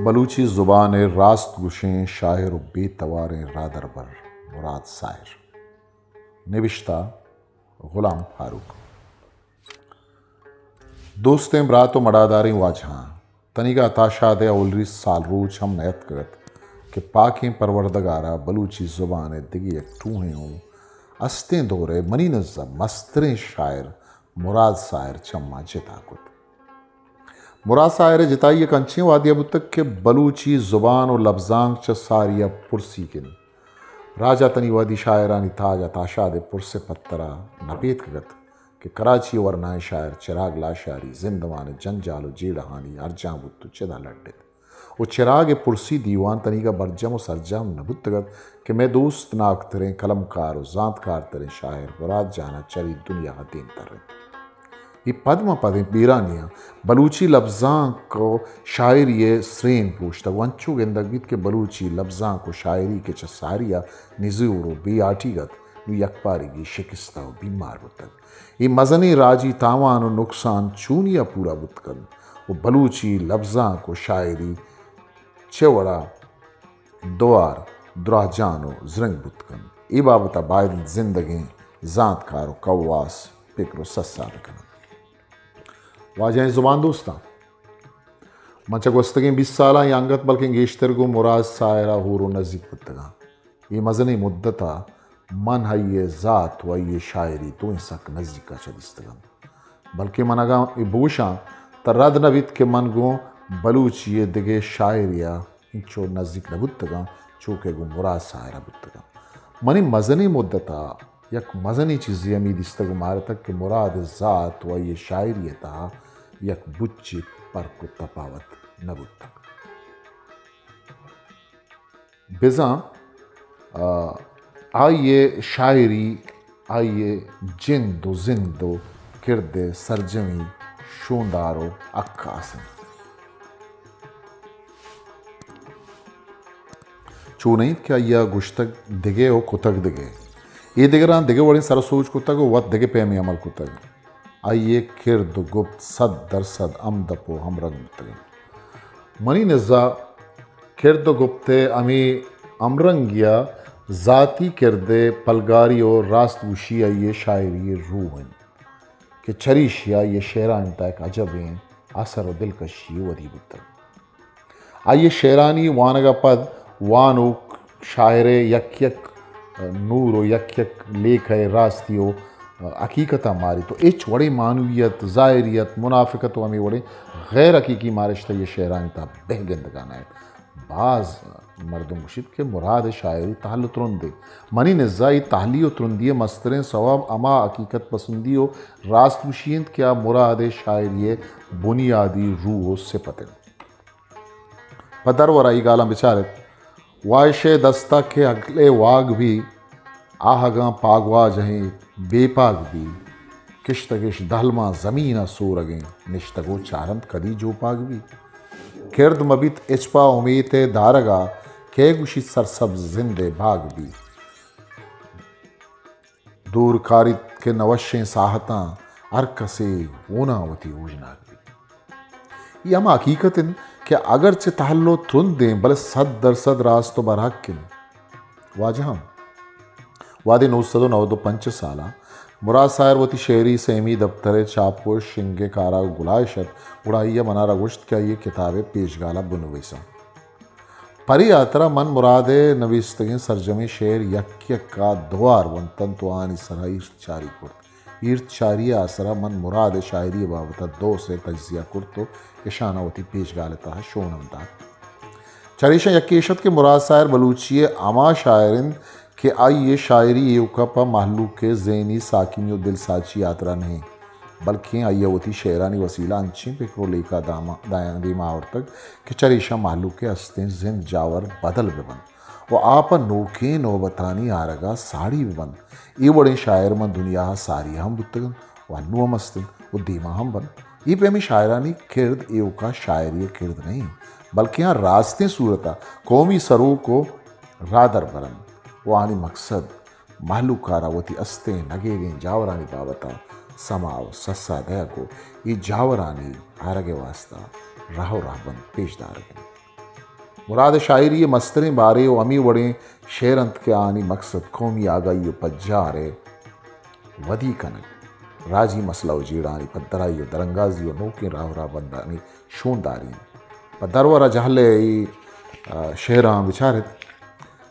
बलूची ज़ुबान रास्त गुशें शायर बेतवार रादर बर मुराद सायर। नविश्ता गुलाम फारूक। दोस्तें ब्रातो मडादारें वाजहाँ तनिका ताशाद ओलरी सालरूच हम नयत करत कि पाकें परवरदगारा बलूची ज़ुबान दिगी एक टूहें हूँ अस्तें दौरे मनी नज़्ज़म मस्तरें शायर मुराद सायर चम्मा जिताकुत। मुराद सायर जिताइए कंचे वादिया बुतक के बलूची ज़ुबान और लफ्जांग च सारिया पुरसी किन राजा तनी वादी शायरानी ताजा ताशाद पुरसे पत्तरा नपेत कगत कि कराची वरनाए शायर चिराग लाशारी जिंदवान जंजालो जेड़हानी अर्जा बुत्तु चदा लड्डे वो चिराग पुरसी दीवान तनी का बरजम और सरजम नबुतगत कि मैं दोस्त नाक तरें कलमकार और जातकार तरें शायर मुराद जाना चरी दुनिया हतीन तरें ये पद्म पदें बीरानियाँ बलूची लफ्ज़ां को शायरी स्रेन पूछता वंचू गेंदगीत के बलूची लफ्ज़ां को शायरी के चसारिया निज़ूरो बेआटीगत यकपारीगी शिकस्ता बीमार बुतक ये मजनी राजी तावान और नुकसान चूनिया पूरा बुतकन वो बलूची लफ्ज़ां को शायरी चेवड़ा द्वार द्राजानो जरंग बुतकन ये बाबता बायद जिंदगी जातकारो कवास पिकरो सस्सा रखना वाजह ज़ुबान दोस्ता मचक वस्तगें 20 साला यांगत बल्कि गेश्तर को मुराद सायरा हूरो नज़ीक बुतगा ये मजनी मुद्दता मन है ये ज़ात व ये शायरी तो इंसक नज़दीक का चलिस्तगम बल्कि मनगा बोशा तरद नबित के मन गो बलूच ये दिगे शायरिया इंचो नज़दीक नबुतगा चूके गो मुराद सायरा बुतगा मनी मजनी मुद्दता यक मजनी चीज़ अमीद इस्तगो मारे तक कि मुराद ज़ात व ये शायरियता यक बुच्ची पर को तफावत नबुतक बिज़ा आइए शायरी आइए जिंदो जिंदो किरदे सरजमी शोंदारो अक्कासन चूनई क्या यह गुश्तक दिगे हो कुतक दिगे ये दिगरान दिगे वड़ी सरसोच कुतक वत दिगे पैमी अमल कुतक आइए किरद गुप्त सद दरसद अमदपो हम रंग बुतग मनी निज़ा किरद गुप्ते अमी अमरंगिया ज़ाती किरदे पलगारी और रास्त वशिया ये शायरी रूहन कि चरीशिया ये शेरान तक अजबें असर व दिलकशी वदी बुतग आइए शेरानी वानगा पद वानो शायरे यक यक नूर यक यक लेख है रास्तियों हकीकता मारी तो एच वड़े मानवियत ज़ायरियत मुनाफिकत व हमें वड़े गैर हकीकी मारिश्ता ये शेरानी ता बेहगंद गाना है बाज़ मर्दम मुशिद के मुराद शायरी ताहल तुरंदे मनी नज़ाई ताहली तुरंदी मस्तरें सवाब अमा हकीकत पसंदी रास्त मुशींद क्या मुराद शायरी बुनियादी रूह से पते पदर वराई गाला बिचारत वायशे दस्ता के अगले वाग भी आहगा पागवा जहें बेपाग भी किश्तगिश दहलमा ज़मीना सो रगें निश्तगो चारंत कदी जो पाग भी किरद मबित इचपा उमीत दारगा के गुशी सरसब्ज जिंदे भाग भी दूर कारित के नवशें साहता अरकसे ऊनावती ऊजनाग भी ये हम हकीकतन कि अगर चे तहल्लो तुरंत दें बल सद दरसद रास तो बरहक किन वाजह वादे 995 साला मुराद सायर वती शेरी सेमी दफ्तर चापो शिंगे कारा गुलाशत उड़ाइया मनारा गुश्त क्या ये किताबें पेशगाला बुनवैसा परी यात्रा मन मुरादे नवीस्तगें सरजमी शेर यक यक का द्वार वंतन तो आनी सराई चारी कुर्त ईर्त चारी आसरा मन मुराद शायरी बाबता दो से तजिया कुर्तो इशानावती पेशगालता है शोनमदा चरीशा यकीशत के मुराद सायर बलूचिए अमा शायरिन कि आइए शायरी युकपा महलू के ज़ैनी साकिन दिल साची यात्रा नहीं बल्कि आइए होती शेरानी वसीला अंची पिकरो लेका दाया दीमा और तक कि चरीशा महलू के अस्तें जिन जावर बदल बेबन वो आप नोके नौबतानी आरगा साड़ी बेबन ये बड़े शायर मन दुनिया सारी हम बुतगन वानु हम अस्तें वो दीमा हम बन ये पे हमें शायरानी किरद एव का शायरी किरद नहीं बल्कि यहाँ रास्ते सूरता कौमी सरों को रादर बरन वानी मकसद मालूकारावती अस्ते नगे गई जावरानी बाबता समाव सस्सा दया को ये जावरानी आरगे वास्ता राहो राहबन पेशदार मुराद शायरी मस्तरें बारे व अमी वड़े शेरंत के आनी मकसद कौमी आगाई पज्जारे वदी कनक राजी मसला जीड़ानी पद्दराई दरंगाजी नौके रावरा बंदानी शोंदारी पदरवरा जहले शेरा विचारित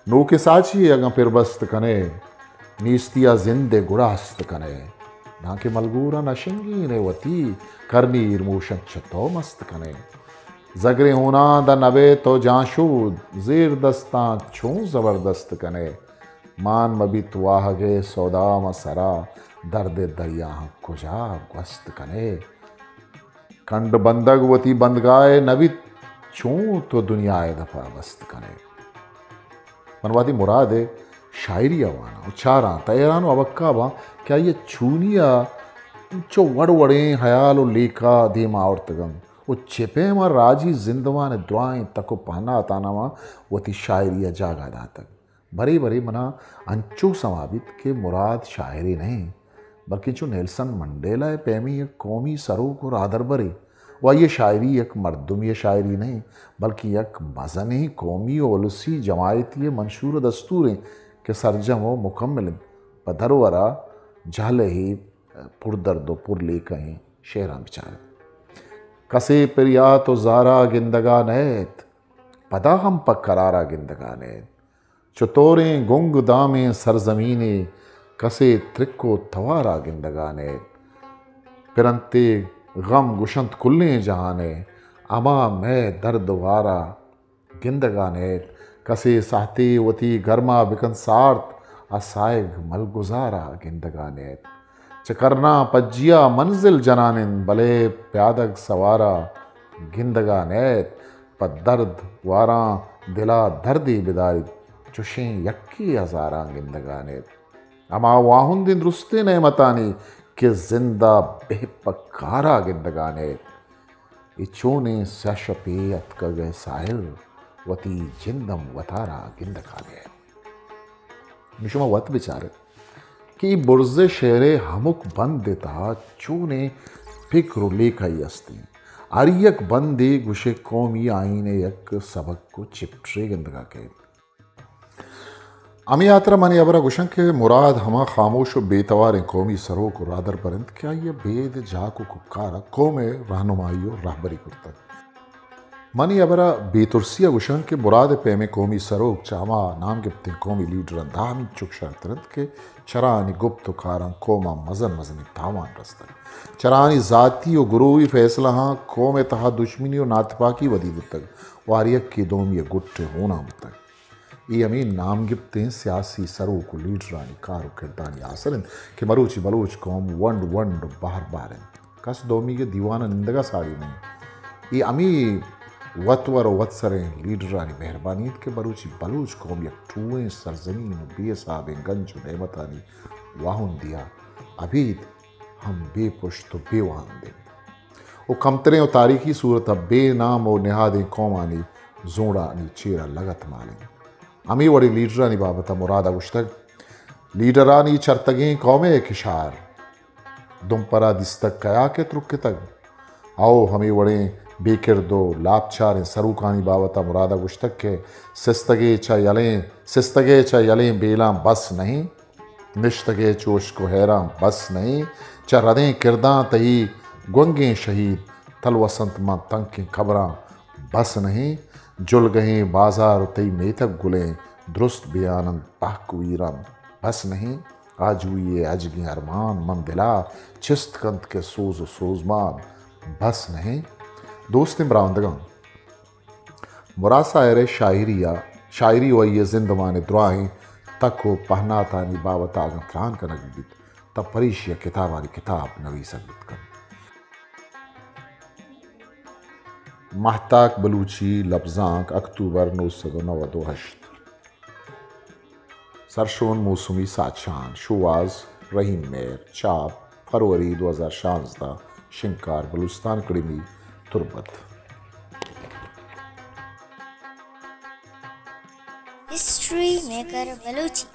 नौके साची अगा पिरबस्त कने नीस्तिया जिंदे गुड़ास्त कने ना के मलगूरा नशिंगी ने वती करनी इरमोशन छतो मस्त कने जगरे होना द नबे तो जाशूद जेर दस्ता छू जबरदस्त कने मान मबित वाह गे सौदा मसरा दर्द दरिया कुजा गस्त कने कंड बंदग वती बंदगाए नबी छू तो दुनिया दफा बस्त कने मनवादी मुराद है शायरी अवाना उच्चारा तैरानो अवक्का बा क्या ये छूनिया चो वड़ वड़े हयाल लेखा धीमा और तगम वो चिपे मां राजी जिंदवान दुआएं तको पहना तानावा वती शायरी जागा दातक भरी भरी मना अंचो समाबित के मुराद शायरी नहीं बल्कि जो नेल्सन मंडेला पैमी एक कौमी सरूक और आदर बरे वह ये शायरी एक मर्दुमी शायरी नहीं बल्कि एक मजनी कौमी ओलसी जमायती मंशूर दस्तूरें के सरजम व मुकम्मल पधरवरा झाले ही पुरदर्दो पुरले कहीं शेरा बिचारे कसे प्रिया तो जारा गिंदगा नैत पदा हम पकरारा गिंदगा नैत चतोरें गुंग दामे सरजमीने कसे त्रिको थवारा गिंदगा नैत पिरंते गम गुशंत कुल्ले जहाने अमा मैं दर्द वारा गिंदगा नैत कसे साहते वती गर्मा बिकन सार्थ असायग मलगुजारा गिंदगा नैत चकरना पज्जिया मंजिल जनानिन भले प्यादग सवारा गिंदगा नैत पर दर्द वारा दिला दर्दी बिदारी चुशें यक्की हजारा गिंदगा नैत अमा वाहुन दिन रुस्ते ने मतानी कि जिंदा बेपकारा गिंदगा नैत इचोने सशपे अतकगे साहिल वती जिंदम वतारा गिंदगा नैत मिशुमा वत बिचारे कि बुर्जे शेरे हमुक बंद देता चूने फिक्र लेखाई अस्ती आरियक बंदे गुशे कौमी आईने यक सबक को चिपट्रे गिंदगा के अमी यात्रा मनी अबरा गुशन के मुराद हमा खामोश व बेतवार कौमी सरो को रादर परंत क्या ये बेद जाको कुकारा कौमे रहनुमाई और राहबरी कुर्ता मनी अबरा बेतुरसिया गुशन के मुराद पैमे कौमी सरोक चामा नाम गिप्ते कौमी लीडर दामी चुकशर तरत के चरानी गुप्त खारं कोमा मजन मजनी तावान रस्ता चरानी जाती और गुरुवी फैसला हाँ कौम तहा दुश्मनी और नातपाकी वदी बुतक वारियक की दोम ये गुट्टे होना बुतक ये अमीन नाम गिप्ते सियासी सरो को लीडरानी कारो किरदानी आसरन कि मरूची बलूच कौम वंड वंड बाहर बाहर कस दोमी के दीवाना निंदगा साड़ी नहीं ये अमी वतवर वत्सरें लीडरानी मेहरबानी के बरूची बलूच कौम यक टूएं सरजमीन बेसाब गंज नेमतानी वाहुन दिया अबीद हम बेपुश तो बेवाहन दे वो कमतरें और तारीखी सूरत बेनाम और निहादें कौमानी जोड़ानी चेरा लगत मालें अमी वड़ी लीडरानी बाबता मुरादा गुश्तक लीडरानी चरतगें कौमे किशार दुमपरा दिस्तक कया के त्रुक तक आओ हमें वड़े बेकिर दो लापचार सरूकानी बावता मुरादा गुश्तक के सिस्तगे चा यलें बेला बस नहीं निश्तगे चोश को हैरां बस नहीं चा रदें किरदां तही गुंगे शहीद तल वसंत मां तंग की खबरां बस नहीं जुल गए बाजार तई मेथक गुलें दुरुस्त बयानन पाकवीरम बस नहीं आज हुई अजगी अरमान मन दिला चिस्त कंत के सोजमान बस नहीं दोस्त इमरानदगा मुरासा एर शायरी व ये जिंदवान दुआएं तक हो पहना तानी बावता गफरान का नगीत तब परीशिया किताबानी किताब नवी संगीत कर महताक बलूची लफ्जांक अक्टूबर 1992 सरशोन मौसमी साचान शुवाज रहीम मेर चाप फरवरी 2016 शिंकार बलूचिस्तान कड़ीमी तुर्बत हिस्ट्री मेकर बलूची